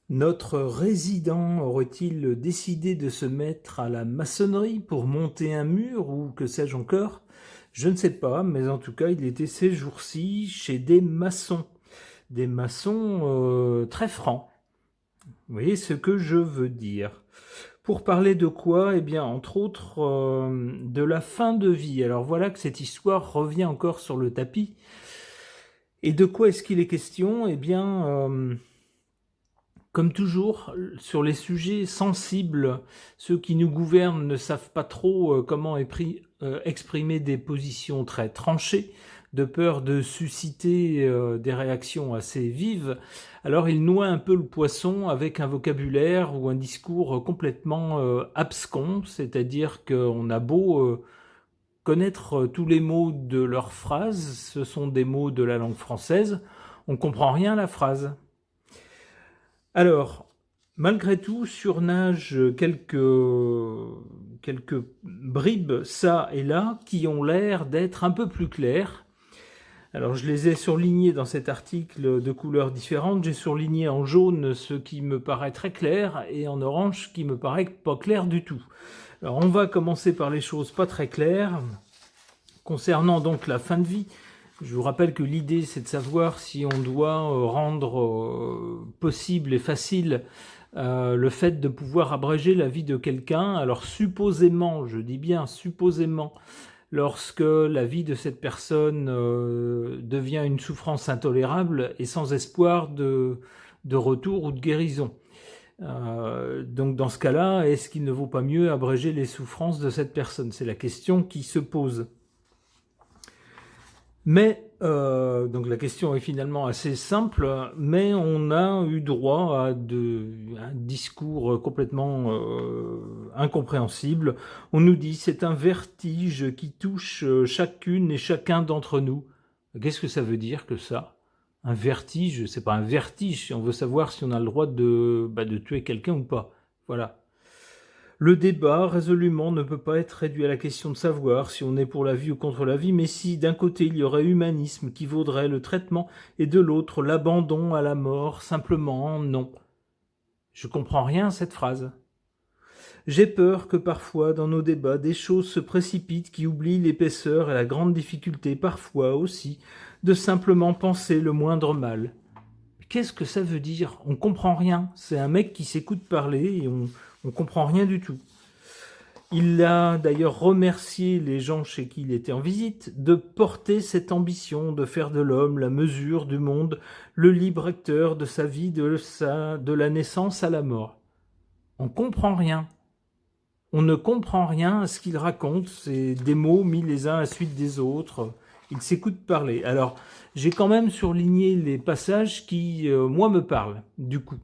Notre résident aurait-il décidé de se mettre à la maçonnerie pour monter un mur ou que sais-je encore? Je ne sais pas, mais en tout cas, il était ces jours-ci chez des maçons très francs. Vous voyez ce que je veux dire. Pour parler de quoi? Eh bien, entre autres, de la fin de vie. Alors voilà que cette histoire revient encore sur le tapis. Et de quoi est-ce qu'il est question? Eh bien, comme toujours, sur les sujets sensibles, ceux qui nous gouvernent ne savent pas trop comment exprimer des positions très tranchées, de peur de susciter des réactions assez vives. Alors ils noient un peu le poisson avec un vocabulaire ou un discours complètement abscon, c'est-à-dire qu'on a beau connaître tous les mots de leur phrase, ce sont des mots de la langue française, on ne comprend rien à la phrase. Alors, malgré tout, surnagent quelques bribes, ça et là, qui ont l'air d'être un peu plus claires. Alors, je les ai surlignés dans cet article de couleurs différentes. J'ai surligné en jaune ce qui me paraît très clair et en orange ce qui me paraît pas clair du tout. Alors, on va commencer par les choses pas très claires. Concernant donc la fin de vie, je vous rappelle que l'idée, c'est de savoir si on doit rendre possible et facile le fait de pouvoir abréger la vie de quelqu'un. Alors supposément, je dis bien supposément, lorsque la vie de cette personne devient une souffrance intolérable et sans espoir de retour ou de guérison. Donc dans ce cas-là, est-ce qu'il ne vaut pas mieux abréger les souffrances de cette personne? C'est la question qui se pose. Mais, donc la question est finalement assez simple, mais on a eu droit à un discours complètement incompréhensible. On nous dit c'est un vertige qui touche chacune et chacun d'entre nous. Qu'est-ce que ça veut dire que ça? Un vertige, c'est pas un vertige si on veut savoir si on a le droit de tuer quelqu'un ou pas. Voilà. Le débat, résolument, ne peut pas être réduit à la question de savoir si on est pour la vie ou contre la vie, mais si d'un côté il y aurait humanisme qui vaudrait le traitement et de l'autre l'abandon à la mort, simplement non. Je comprends rien à cette phrase. J'ai peur que parfois dans nos débats des choses se précipitent qui oublient l'épaisseur et la grande difficulté parfois aussi de simplement penser le moindre mal. Qu'est-ce que ça veut dire? On comprend rien. C'est un mec qui s'écoute parler et on comprend rien du tout. Il a d'ailleurs remercié les gens chez qui il était en visite de porter cette ambition de faire de l'homme la mesure du monde, le libre acteur de sa vie, de la naissance à la mort. On comprend rien. On ne comprend rien à ce qu'il raconte. C'est des mots mis les uns à la suite des autres. Il s'écoute parler. Alors, j'ai quand même surligné les passages qui, moi, me parlent, du coup.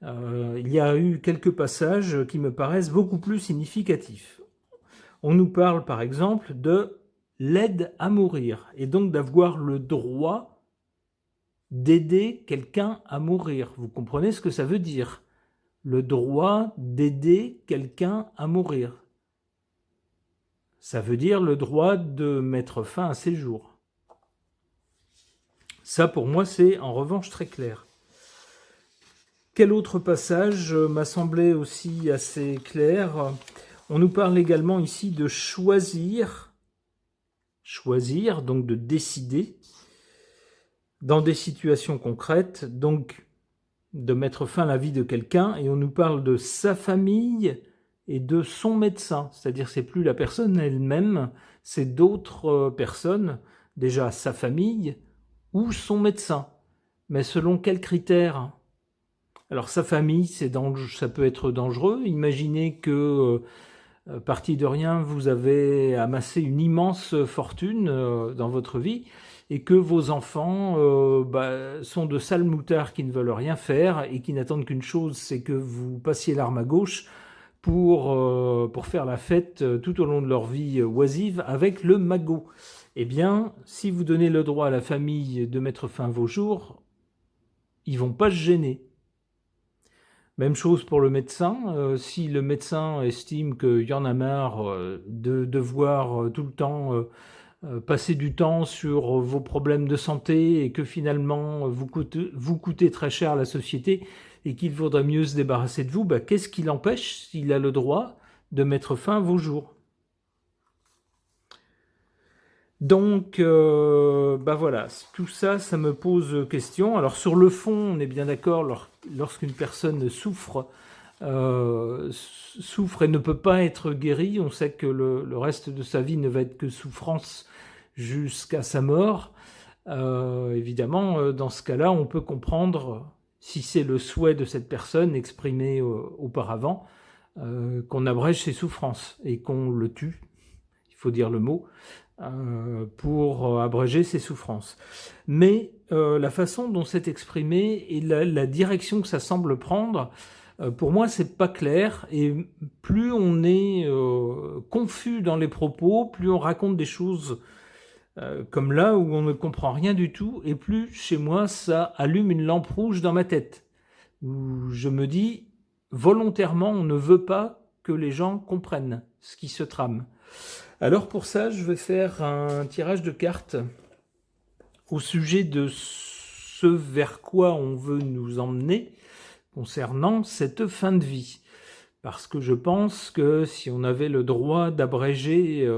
Il y a eu quelques passages qui me paraissent beaucoup plus significatifs. On nous parle par exemple de l'aide à mourir et donc d'avoir le droit d'aider quelqu'un à mourir. Vous comprenez ce que ça veut dire? Le droit d'aider quelqu'un à mourir. Ça veut dire le droit de mettre fin à ses jours. Ça pour moi c'est en revanche très clair. Quel autre passage m'a semblé aussi assez clair? On nous parle également ici de choisir, donc de décider, dans des situations concrètes, donc de mettre fin à la vie de quelqu'un, et on nous parle de sa famille et de son médecin, c'est-à-dire c'est plus la personne elle-même, c'est d'autres personnes, déjà sa famille ou son médecin. Mais selon quels critères? Alors sa famille, ça peut être dangereux. Imaginez que, parti de rien, vous avez amassé une immense fortune dans votre vie et que vos enfants sont de sales moutards qui ne veulent rien faire et qui n'attendent qu'une chose, c'est que vous passiez l'arme à gauche pour faire la fête tout au long de leur vie oisive avec le magot. Eh bien, si vous donnez le droit à la famille de mettre fin à vos jours, ils vont pas se gêner. Même chose pour le médecin. Si le médecin estime qu'il y en a marre de devoir tout le temps passer du temps sur vos problèmes de santé et que finalement vous coûtez très cher à la société, et qu'il vaudrait mieux se débarrasser de vous, qu'est-ce qui l'empêche, s'il a le droit, de mettre fin à vos jours? Donc, voilà, tout ça, ça me pose question. Alors, sur le fond, on est bien d'accord, lorsqu'une personne souffre et ne peut pas être guérie, on sait que le reste de sa vie ne va être que souffrance jusqu'à sa mort. Évidemment, dans ce cas-là, on peut comprendre, si c'est le souhait de cette personne exprimé auparavant, qu'on abrège ses souffrances et qu'on le tue, il faut dire le mot, pour abréger ses souffrances. Mais la façon dont c'est exprimé et la direction que ça semble prendre, pour moi, c'est pas clair. Et plus on est confus dans les propos, plus on raconte des choses comme là où on ne comprend rien du tout, et plus chez moi, ça allume une lampe rouge dans ma tête, où je me dis, volontairement, on ne veut pas que les gens comprennent ce qui se trame. Alors pour ça, je vais faire un tirage de cartes au sujet de ce vers quoi on veut nous emmener concernant cette fin de vie. Parce que je pense que si on avait le droit d'abréger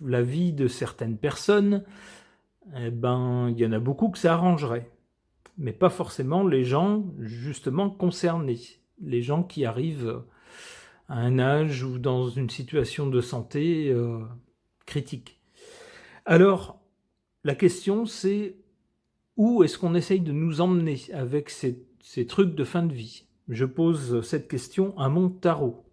la vie de certaines personnes, il y en a beaucoup que ça arrangerait. Mais pas forcément les gens justement concernés. Les gens qui arrivent à un âge ou dans une situation de santé critique. Alors, la question c'est où est-ce qu'on essaye de nous emmener avec ces trucs de fin de vie? Je pose cette question à mon tarot.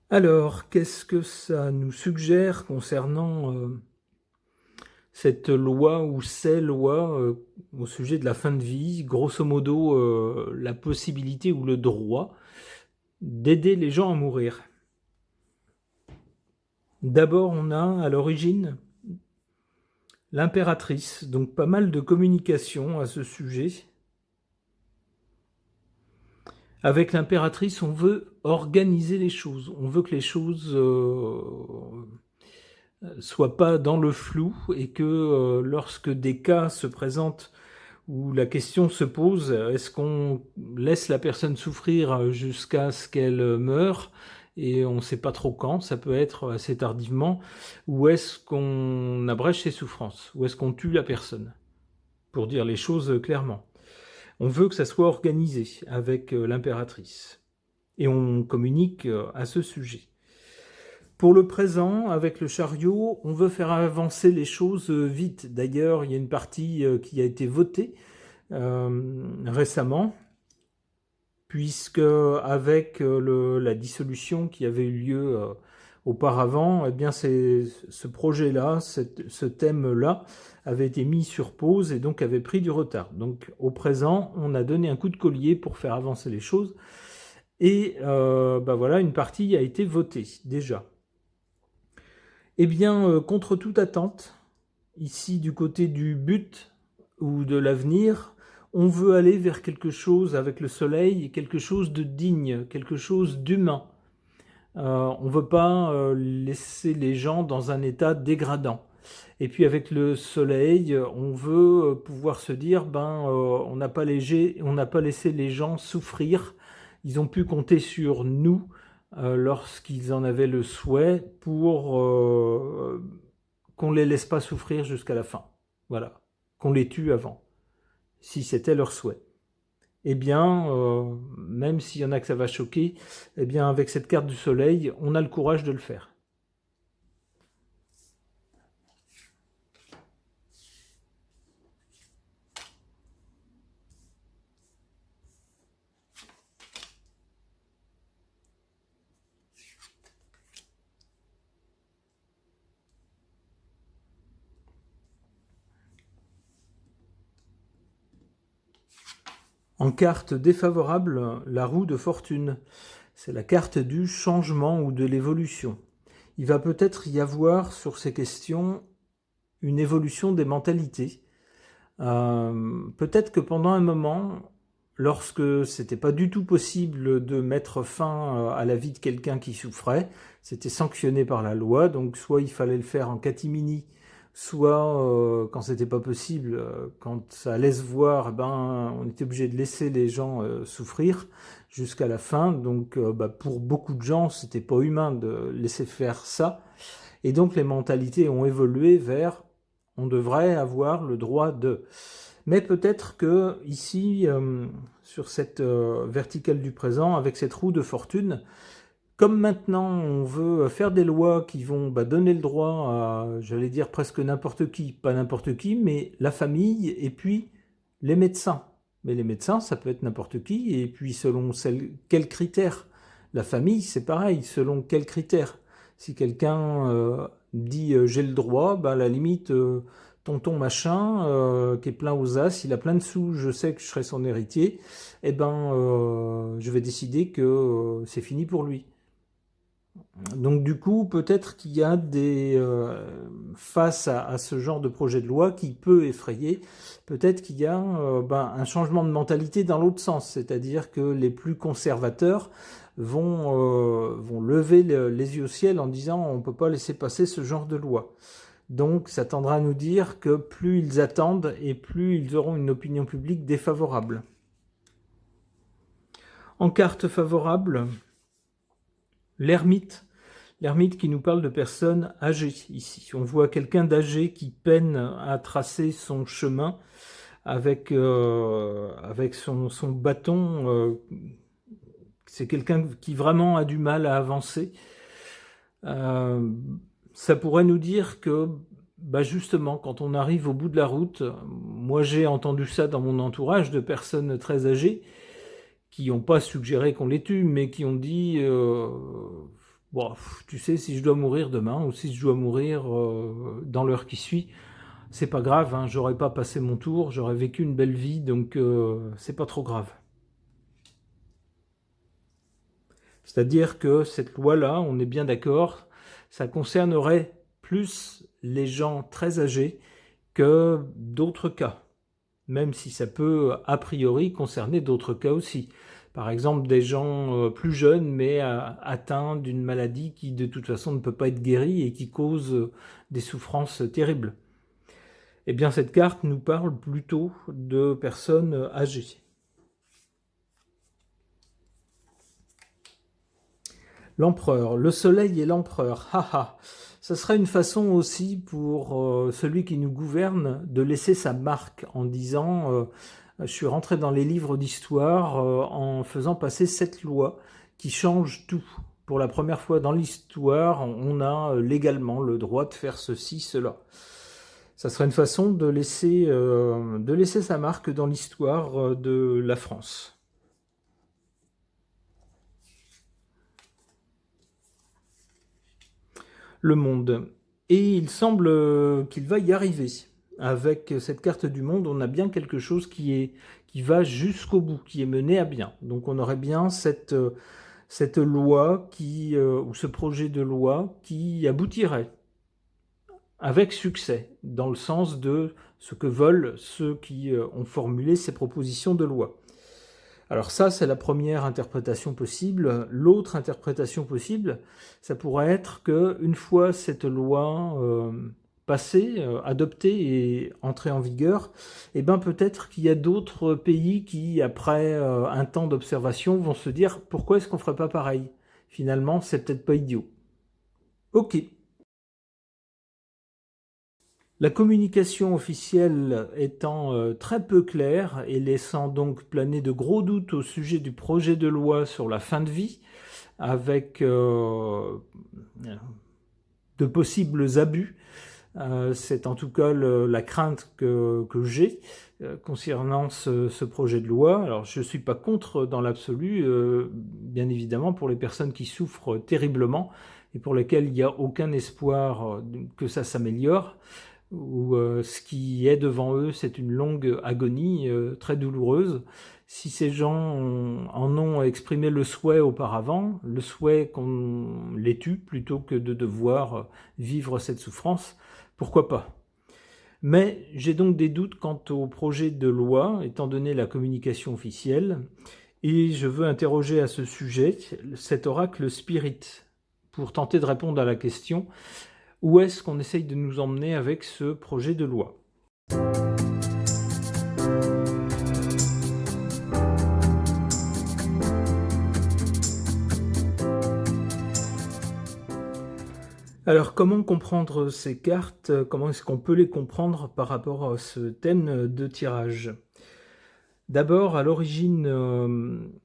Alors, qu'est-ce que ça nous suggère concernant cette loi ou ces lois au sujet de la fin de vie? Grosso modo, la possibilité ou le droit d'aider les gens à mourir. D'abord, on a à l'origine l'impératrice, donc pas mal de communication à ce sujet. Avec l'impératrice, on veut organiser les choses, on veut que les choses soient pas dans le flou et que lorsque des cas se présentent où la question se pose, est-ce qu'on laisse la personne souffrir jusqu'à ce qu'elle meure et on ne sait pas trop quand, ça peut être assez tardivement, ou est-ce qu'on abrège ses souffrances, ou est-ce qu'on tue la personne, pour dire les choses clairement. On veut que ça soit organisé avec l'impératrice, et on communique à ce sujet. Pour le présent, avec le chariot, on veut faire avancer les choses vite. D'ailleurs, il y a une partie qui a été votée récemment, puisque avec la dissolution qui avait eu lieu auparavant, eh bien ce projet-là, ce thème-là, avait été mis sur pause et donc avait pris du retard. Donc au présent, on a donné un coup de collier pour faire avancer les choses. Et voilà, une partie a été votée déjà. Eh bien, contre toute attente, ici du côté du but ou de l'avenir, on veut aller vers quelque chose avec le soleil, quelque chose de digne, quelque chose d'humain. On ne veut pas laisser les gens dans un état dégradant. Et puis avec le soleil, on veut pouvoir se dire, on n'a pas laissé les gens souffrir. Ils ont pu compter sur nous lorsqu'ils en avaient le souhait pour qu'on ne les laisse pas souffrir jusqu'à la fin. Voilà, qu'on les tue avant, si c'était leur souhait. Eh bien, même s'il y en a que ça va choquer, eh bien, avec cette carte du soleil, on a le courage de le faire. En carte défavorable, la roue de fortune. C'est la carte du changement ou de l'évolution. Il va peut-être y avoir sur ces questions une évolution des mentalités. Peut-être que pendant un moment, lorsque c'était pas du tout possible de mettre fin à la vie de quelqu'un qui souffrait, c'était sanctionné par la loi, donc soit il fallait le faire en catimini, soit quand c'était pas possible, quand ça allait se voir, eh ben on était obligé de laisser les gens souffrir jusqu'à la fin. Donc pour beaucoup de gens, c'était pas humain de laisser faire ça. Et donc les mentalités ont évolué vers on devrait avoir le droit de. Mais peut-être que ici, sur cette verticale du présent, avec cette roue de fortune, comme maintenant on veut faire des lois qui vont donner le droit à, j'allais dire presque n'importe qui, pas n'importe qui, mais la famille et puis les médecins. Mais les médecins, ça peut être n'importe qui, et puis selon quels critères. La famille, c'est pareil, selon quels critères. Si quelqu'un dit j'ai le droit, à la limite, tonton machin, qui est plein aux as, il a plein de sous, je sais que je serai son héritier, eh ben, je vais décider que c'est fini pour lui. Donc du coup, peut-être qu'il y a face à ce genre de projet de loi qui peut effrayer, peut-être qu'il y a un changement de mentalité dans l'autre sens, c'est-à-dire que les plus conservateurs vont lever les yeux au ciel en disant on ne peut pas laisser passer ce genre de loi. Donc ça tendra à nous dire que plus ils attendent et plus ils auront une opinion publique défavorable. En carte favorable, l'ermite. L'ermite qui nous parle de personnes âgées ici. On voit quelqu'un d'âgé qui peine à tracer son chemin avec son bâton. C'est quelqu'un qui vraiment a du mal à avancer. Ça pourrait nous dire que justement, quand on arrive au bout de la route, moi j'ai entendu ça dans mon entourage de personnes très âgées qui n'ont pas suggéré qu'on les tue, mais qui ont dit bon, tu sais, si je dois mourir demain ou si je dois mourir dans l'heure qui suit, c'est pas grave, hein, j'aurais pas passé mon tour, j'aurais vécu une belle vie, donc c'est pas trop grave. C'est-à-dire que cette loi-là, on est bien d'accord, ça concernerait plus les gens très âgés que d'autres cas, même si ça peut a priori concerner d'autres cas aussi. Par exemple, des gens plus jeunes mais atteints d'une maladie qui de toute façon ne peut pas être guérie et qui cause des souffrances terribles. Eh bien, cette carte nous parle plutôt de personnes âgées. L'empereur, le soleil et l'empereur, haha. Ça serait une façon aussi pour celui qui nous gouverne de laisser sa marque en disant je suis rentré dans les livres d'histoire en faisant passer cette loi qui change tout. Pour la première fois dans l'histoire, on a légalement le droit de faire ceci, cela. Ça serait une façon de laisser sa marque dans l'histoire de la France. Le monde. Et il semble qu'il va y arriver. Avec cette carte du monde, on a bien quelque chose qui va jusqu'au bout, qui est mené à bien. Donc on aurait bien cette loi ou ce projet de loi qui aboutirait avec succès, dans le sens de ce que veulent ceux qui ont formulé ces propositions de loi. Alors ça, c'est la première interprétation possible. L'autre interprétation possible, ça pourrait être qu'une fois cette loi passée, adoptée et entrée en vigueur, eh ben peut-être qu'il y a d'autres pays qui, après un temps d'observation, vont se dire « Pourquoi est-ce qu'on ne ferait pas pareil ?» Finalement, c'est peut-être pas idiot. Ok. La communication officielle étant très peu claire et laissant donc planer de gros doutes au sujet du projet de loi sur la fin de vie, avec de possibles abus, c'est en tout cas la crainte que j'ai concernant ce projet de loi. Alors je ne suis pas contre dans l'absolu, bien évidemment pour les personnes qui souffrent terriblement et pour lesquelles il n'y a aucun espoir que ça s'améliore, où ce qui est devant eux, c'est une longue agonie très douloureuse. Si ces gens en ont exprimé le souhait auparavant, le souhait qu'on les tue plutôt que de devoir vivre cette souffrance, pourquoi pas ? Mais j'ai donc des doutes quant au projet de loi, étant donné la communication officielle, et je veux interroger à ce sujet cet oracle spirit, pour tenter de répondre à la question: où est-ce qu'on essaye de nous emmener avec ce projet de loi? Alors, comment comprendre ces cartes? Comment est-ce qu'on peut les comprendre par rapport à ce thème de tirage? D'abord, à l'origine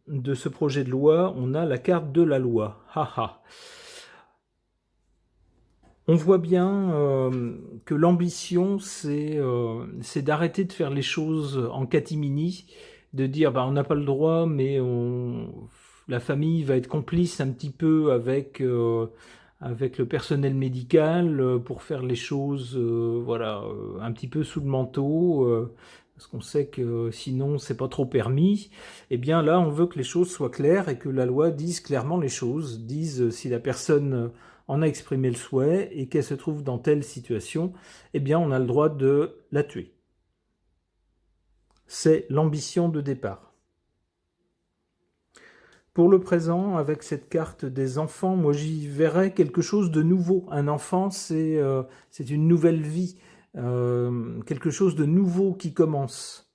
de ce projet de loi, on a la carte de la loi. Haha. On voit bien que l'ambition, c'est d'arrêter de faire les choses en catimini, de dire bah, on n'a pas le droit, mais la famille va être complice un petit peu avec le personnel médical pour faire les choses voilà, un petit peu sous le manteau, parce qu'on sait que sinon c'est pas trop permis. Eh bien là, on veut que les choses soient claires et que la loi dise clairement les choses, dise si la personne en a exprimé le souhait et qu'elle se trouve dans telle situation, eh bien on a le droit de la tuer. C'est l'ambition de départ. Pour le présent, avec cette carte des enfants, moi j'y verrais quelque chose de nouveau. Un enfant, c'est une nouvelle vie, quelque chose de nouveau qui commence.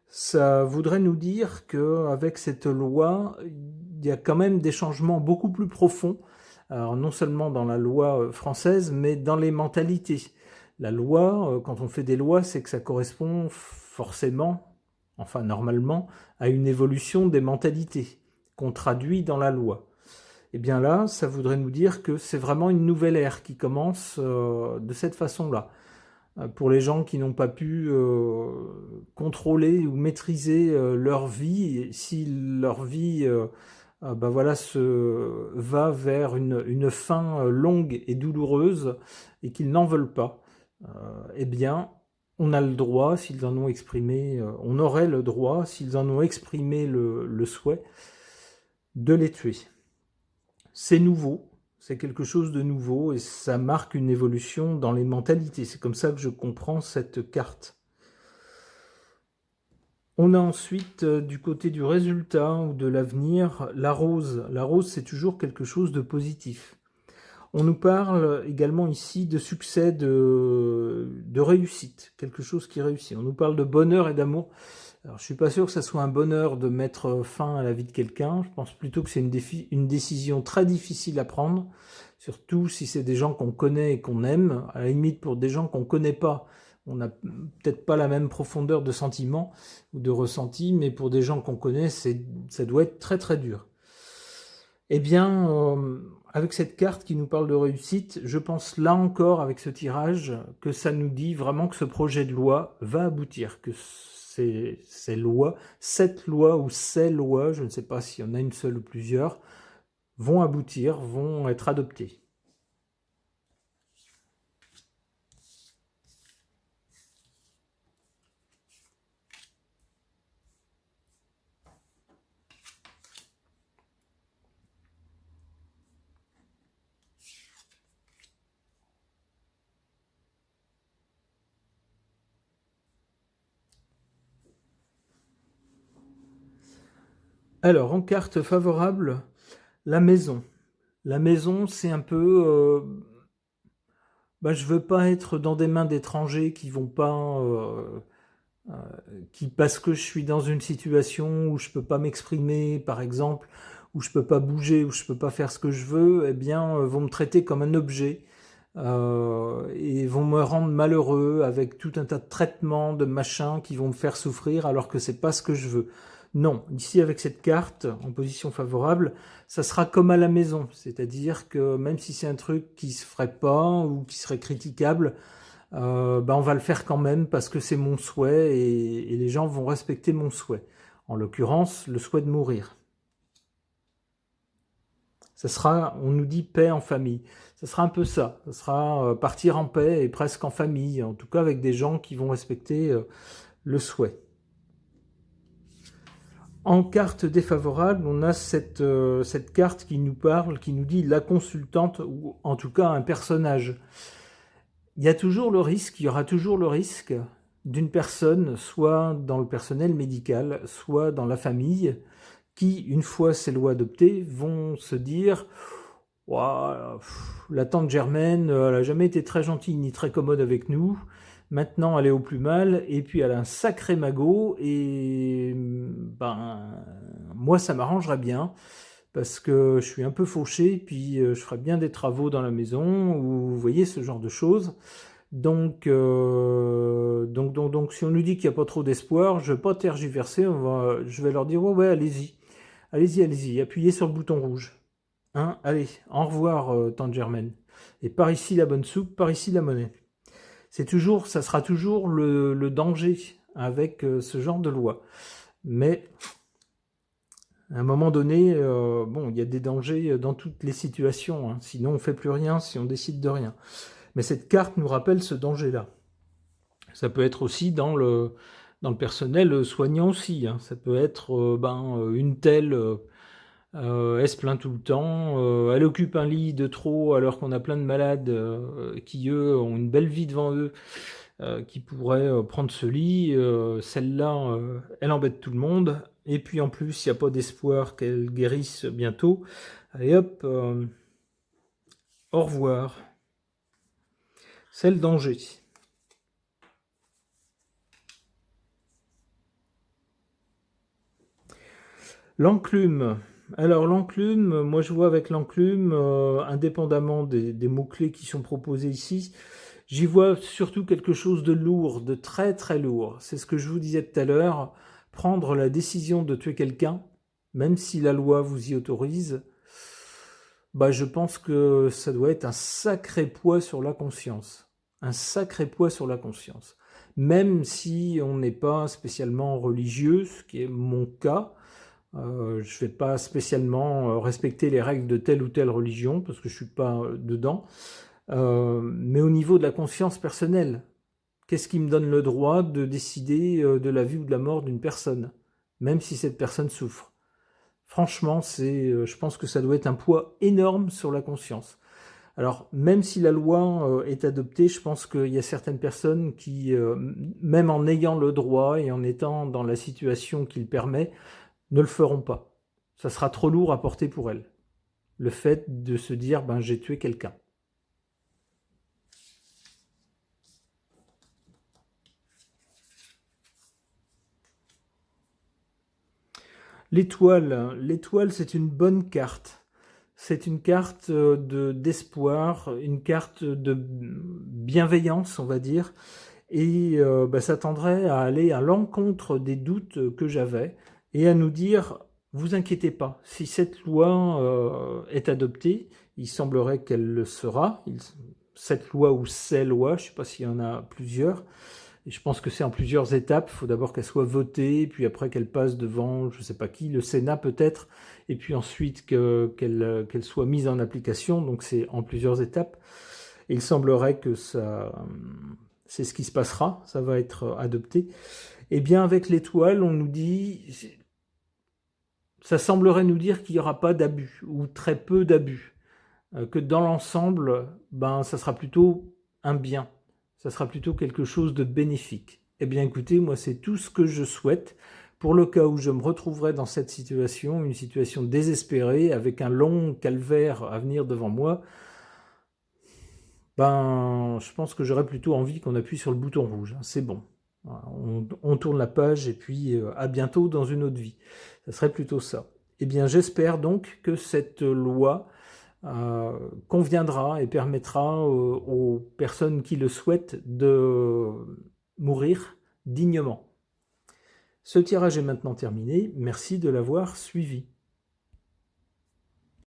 Ça voudrait nous dire qu'avec cette loi, il y a quand même des changements beaucoup plus profonds, alors non seulement dans la loi française, mais dans les mentalités. La loi, quand on fait des lois, c'est que ça correspond forcément, enfin normalement, à une évolution des mentalités qu'on traduit dans la loi. Et bien là, ça voudrait nous dire que c'est vraiment une nouvelle ère qui commence de cette façon-là. Pour les gens qui n'ont pas pu contrôler ou maîtriser leur vie, et si leur vie ben voilà, va vers une fin longue et douloureuse et qu'ils n'en veulent pas, eh bien, on a le droit, s'ils en ont exprimé, on aurait le droit, s'ils en ont exprimé le souhait, de les tuer. C'est nouveau, c'est quelque chose de nouveau et ça marque une évolution dans les mentalités. C'est comme ça que je comprends cette carte. On a ensuite, du côté du résultat ou de l'avenir, la rose. La rose, c'est toujours quelque chose de positif. On nous parle également ici de succès, de réussite, quelque chose qui réussit. On nous parle de bonheur et d'amour. Alors, je suis pas sûr que ça soit un bonheur de mettre fin à la vie de quelqu'un. Je pense plutôt que c'est une décision très difficile à prendre, surtout si c'est des gens qu'on connaît et qu'on aime. À la limite, pour des gens qu'on connaît pas, on n'a peut-être pas la même profondeur de sentiment ou de ressenti, mais pour des gens qu'on connaît, ça doit être très très dur. Eh bien, avec cette carte qui nous parle de réussite, je pense là encore, avec ce tirage, que ça nous dit vraiment que ce projet de loi va aboutir, que cette loi ou ces lois, je ne sais pas s'il y en a une seule ou plusieurs, vont aboutir, vont être adoptées. Alors, en carte favorable, la maison. La maison, c'est un peu... je veux pas être dans des mains d'étrangers qui vont pas... parce que je suis dans une situation où je peux pas m'exprimer, par exemple, où je peux pas bouger, où je peux pas faire ce que je veux, eh bien, vont me traiter comme un objet et vont me rendre malheureux avec tout un tas de traitements, de machins qui vont me faire souffrir alors que c'est pas ce que je veux. Non, ici avec cette carte en position favorable, ça sera comme à la maison, c'est-à-dire que même si c'est un truc qui se ferait pas ou qui serait critiquable, on va le faire quand même parce que c'est mon souhait et les gens vont respecter mon souhait. En l'occurrence, le souhait de mourir. Ça sera, on nous dit paix en famille. Ça sera un peu ça. Ça sera partir en paix et presque en famille, en tout cas avec des gens qui vont respecter le souhait. En carte défavorable, on a cette carte qui nous parle, qui nous dit la consultante, ou en tout cas un personnage. il y a toujours le risque, il y aura toujours le risque d'une personne, soit dans le personnel médical, soit dans la famille, qui, une fois ces lois adoptées, vont se dire ouah, la tante Germaine, elle n'a jamais été très gentille ni très commode avec nous. Maintenant, elle est au plus mal, et puis elle a un sacré magot, et ben, moi, ça m'arrangerait bien, parce que je suis un peu fauché, puis je ferais bien des travaux dans la maison, ou vous voyez, ce genre de choses. Donc, si on nous dit qu'il n'y a pas trop d'espoir, je ne vais pas tergiverser, je vais leur dire, ouais, ouais, allez-y, allez-y, allez-y, appuyez sur le bouton rouge. Hein, allez, au revoir, tante Germaine. Et par ici la bonne soupe, par ici la monnaie. Ça sera toujours le danger avec ce genre de loi. Mais à un moment donné, bon, il y a des dangers dans toutes les situations, hein. Sinon, on ne fait plus rien si on décide de rien. Mais cette carte nous rappelle ce danger-là. Ça peut être aussi dans le personnel soignant aussi, hein. Ça peut être une telle elle se plaint tout le temps, elle occupe un lit de trop alors qu'on a plein de malades qui, eux, ont une belle vie devant eux, qui pourraient prendre ce lit. Celle-là, elle embête tout le monde. Et puis en plus, il n'y a pas d'espoir qu'elle guérisse bientôt. Allez hop, au revoir. C'est le danger. L'enclume. Alors l'enclume, moi je vois avec l'enclume, indépendamment des mots-clés qui sont proposés ici, j'y vois surtout quelque chose de lourd, de très très lourd. C'est ce que je vous disais tout à l'heure, prendre la décision de tuer quelqu'un, même si la loi vous y autorise, bah je pense que ça doit être un sacré poids sur la conscience. Un sacré poids sur la conscience. Même si on n'est pas spécialement religieux, ce qui est mon cas, je ne vais pas spécialement respecter les règles de telle ou telle religion, parce que je ne suis pas dedans. Mais au niveau de la conscience personnelle, qu'est-ce qui me donne le droit de décider de la vie ou de la mort d'une personne, même si cette personne souffre? Franchement, je pense que ça doit être un poids énorme sur la conscience. Alors, même si la loi est adoptée, je pense qu'il y a certaines personnes qui, même en ayant le droit et en étant dans la situation qui le permet, ne le feront pas. Ça sera trop lourd à porter pour elles. Le fait de se dire, ben, j'ai tué quelqu'un. L'étoile, c'est une bonne carte. C'est une carte d'espoir, une carte de bienveillance, on va dire. Et ça tendrait à aller à l'encontre des doutes que j'avais et à nous dire, vous inquiétez pas, si cette loi est adoptée, il semblerait qu'elle le sera, cette loi ou ces lois, je ne sais pas s'il y en a plusieurs, et je pense que c'est en plusieurs étapes. Il faut d'abord qu'elle soit votée, puis après qu'elle passe devant, je ne sais pas qui, le Sénat peut-être, et puis ensuite qu'elle soit mise en application. Donc c'est en plusieurs étapes. Et il semblerait que c'est ce qui se passera, ça va être adopté. Et bien avec l'étoile, on nous dit, ça semblerait nous dire qu'il n'y aura pas d'abus, ou très peu d'abus. Que dans l'ensemble, ça sera plutôt un bien. Ça sera plutôt quelque chose de bénéfique. Eh bien écoutez, moi c'est tout ce que je souhaite pour le cas où je me retrouverai dans cette situation, une situation désespérée, avec un long calvaire à venir devant moi. Je pense que j'aurais plutôt envie qu'on appuie sur le bouton rouge. C'est bon. On tourne la page et puis à bientôt dans une autre vie. Ça serait plutôt ça. Eh bien j'espère donc que cette loi conviendra et permettra aux personnes qui le souhaitent de mourir dignement. Ce tirage est maintenant terminé. Merci de l'avoir suivi.